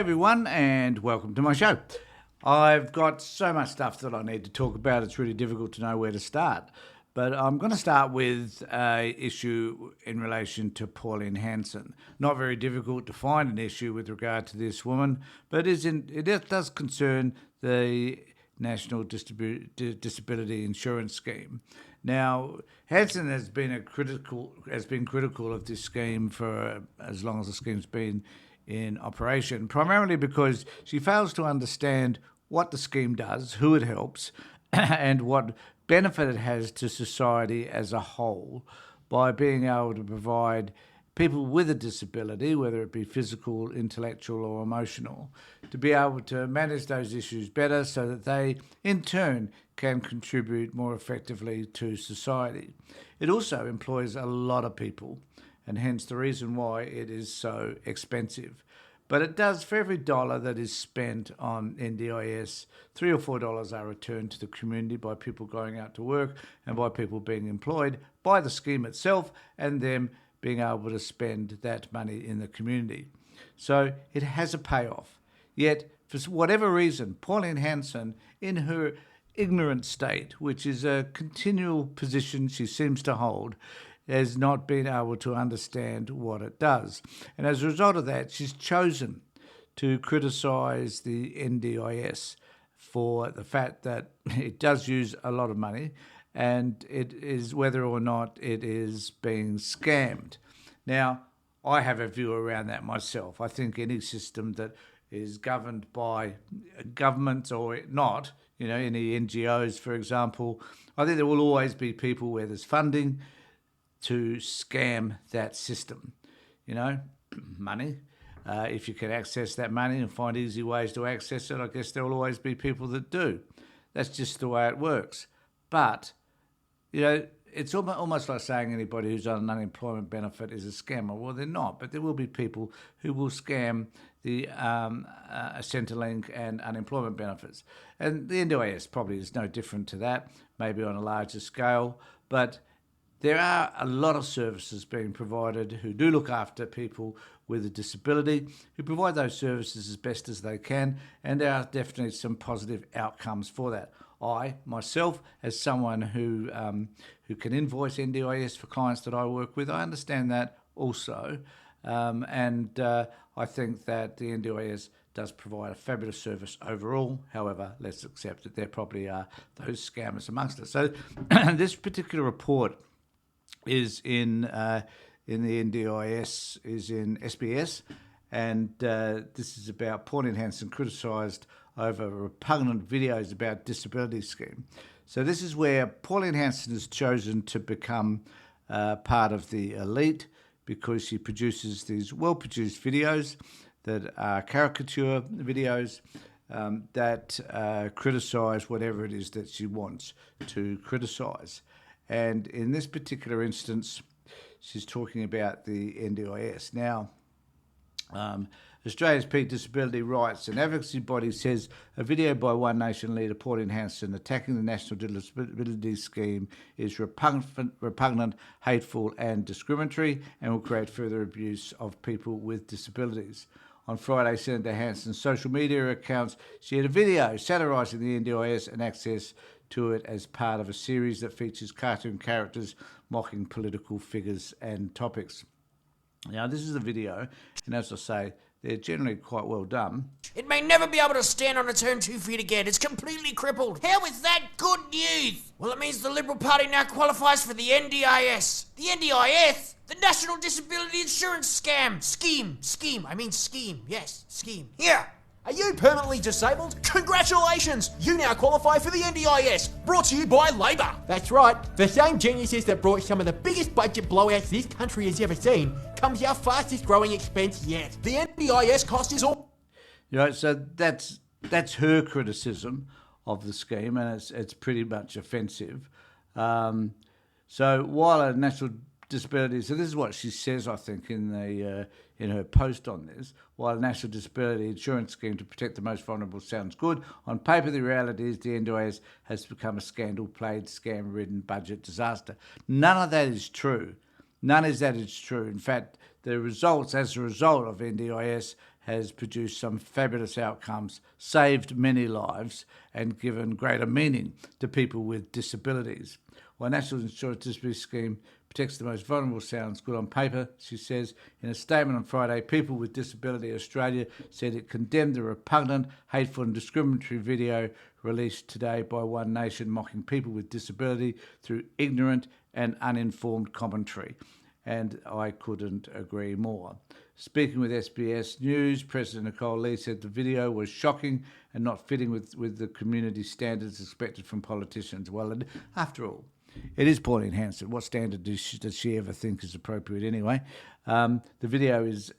everyone, and welcome to my show. I've got so much stuff that I need to talk about, it's really difficult to know where to start. But I'm going to start with an issue in relation to Pauline Hanson. Not very difficult to find an issue with regard to this woman, but it does concern the National Disability Insurance Scheme. Now, Hanson has been critical of this scheme for as long as the scheme's been in operation, primarily because she fails to understand what the scheme does, who it helps, and what benefit it has to society as a whole by being able to provide people with a disability, whether it be physical, intellectual or emotional, to be able to manage those issues better so that they, in turn, can contribute more effectively to society. It also employs a lot of people, and hence the reason why it is so expensive. But it does, for every dollar that is spent on NDIS, $3 or $4 are returned to the community by people going out to work and by people being employed by the scheme itself and them being able to spend that money in the community. So it has a payoff. Yet, for whatever reason, Pauline Hanson, in her ignorant state, which is a continual position she seems to hold, has not been able to understand what it does. And as a result of that, she's chosen to criticise the NDIS for the fact that it does use a lot of money and it is whether or not it is being scammed. Now, I have a view around that myself. I think any system that is governed by governments or not, any NGOs, for example, I think there will always be people where there's funding to scam that system, money. If you can access that money and find easy ways to access it, I guess there will always be people that do. That's just the way it works. But, it's almost like saying anybody who's on an unemployment benefit is a scammer. Well, they're not, but there will be people who will scam the Centrelink and unemployment benefits. And the NDIS probably is no different to that, maybe on a larger scale, but there are a lot of services being provided who do look after people with a disability, who provide those services as best as they can, and there are definitely some positive outcomes for that. I, myself, as someone who can invoice NDIS for clients that I work with, I understand that also, and I think that the NDIS does provide a fabulous service overall. However, let's accept that there probably are those scammers amongst us. So this particular report is in the NDIS, is in SBS, and this is about Pauline Hanson criticised over repugnant videos about disability scheme. So this is where Pauline Hanson has chosen to become part of the elite because she produces these well-produced videos that are caricature videos that criticise whatever it is that she wants to criticise. And in this particular instance, she's talking about the NDIS. Now, Australia's peak disability rights and advocacy body says a video by One Nation leader Pauline Hanson attacking the National Disability Scheme is repugnant, hateful and discriminatory and will create further abuse of people with disabilities. On Friday, Senator Hanson's social media accounts shared a video satirising the NDIS and access to it as part of a series that features cartoon characters mocking political figures and topics. Now, this is a video, and as I say, they're generally quite well done. It may never be able to stand on its own 2 feet again. It's completely crippled. How is that good news? Well, it means the Liberal Party now qualifies for the NDIS. The NDIS? The National Disability Insurance Scheme. Yes, scheme. Here. Are you permanently disabled? Congratulations! You now qualify for the NDIS, brought to you by Labor. That's right. The same geniuses that brought some of the biggest budget blowouts this country has ever seen comes our fastest growing expense yet. The NDIS cost is all... So that's her criticism of the scheme, and it's pretty much offensive. So while a national disability, so this is what she says, I think, in her post on this. While the National Disability Insurance Scheme to protect the most vulnerable sounds good, on paper the reality is the NDIS has become a scandal-plagued, scam-ridden budget disaster. None of that is true. None of that is true. In fact, the results as a result of NDIS has produced some fabulous outcomes, saved many lives, and given greater meaning to people with disabilities. While National Insurance Disability Scheme protects the most vulnerable sounds good on paper, she says in a statement on Friday, People with Disability Australia said it condemned the repugnant, hateful and discriminatory video released today by One Nation mocking people with disability through ignorant and uninformed commentary. And I couldn't agree more. Speaking with SBS News, President Nicole Lee said the video was shocking and not fitting with the community standards expected from politicians. Well, after all, it is Pauline Hanson. What standard does she ever think is appropriate anyway? The video is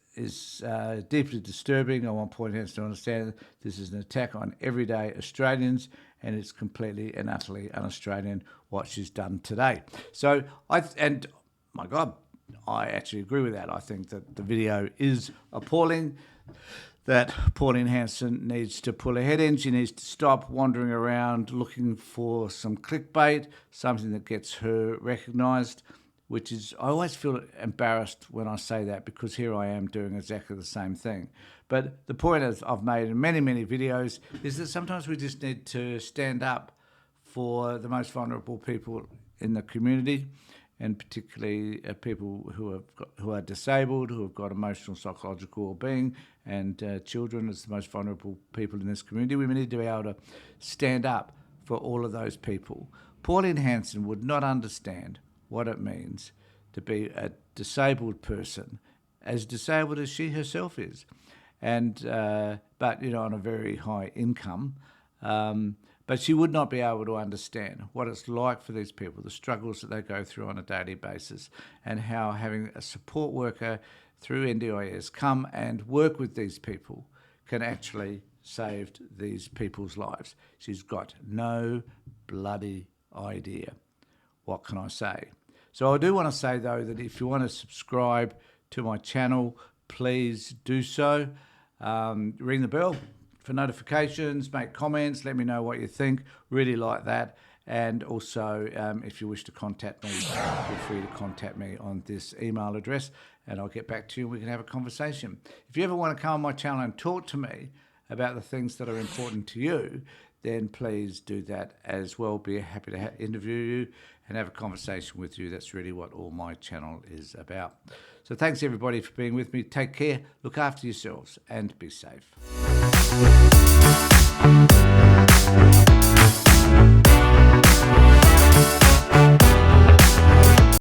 deeply disturbing. I want Pauline Hanson to understand that this is an attack on everyday Australians, and it's completely and utterly un-Australian what she's done today. So, my God, I actually agree with that. I think that the video is appalling, that Pauline Hanson needs to pull her head in. She needs to stop wandering around looking for some clickbait, something that gets her recognised, which is, I always feel embarrassed when I say that because here I am doing exactly the same thing. But the point I've made in many, many videos is that sometimes we just need to stand up for the most vulnerable people in the community, and particularly people who are disabled, who have got emotional, psychological well-being, and children as the most vulnerable people in this community. We need to be able to stand up for all of those people. Pauline Hanson would not understand what it means to be a disabled person, as disabled as she herself is, and but on a very high income. But she would not be able to understand what it's like for these people, the struggles that they go through on a daily basis, and how having a support worker through NDIS come and work with these people can actually save these people's lives. She's got no bloody idea. What can I say? So I do want to say, though, that if you want to subscribe to my channel, please do so. Ring the bell for notifications, make comments, let me know what you think. Really like that. And also, if you wish to contact me, feel free to contact me on this email address, and I'll get back to you and we can have a conversation. If you ever want to come on my channel and talk to me about the things that are important to you, then please do that as well. Be happy to interview you and have a conversation with you. That's really what all my channel is about. So thanks everybody for being with me. Take care, look after yourselves, and be safe.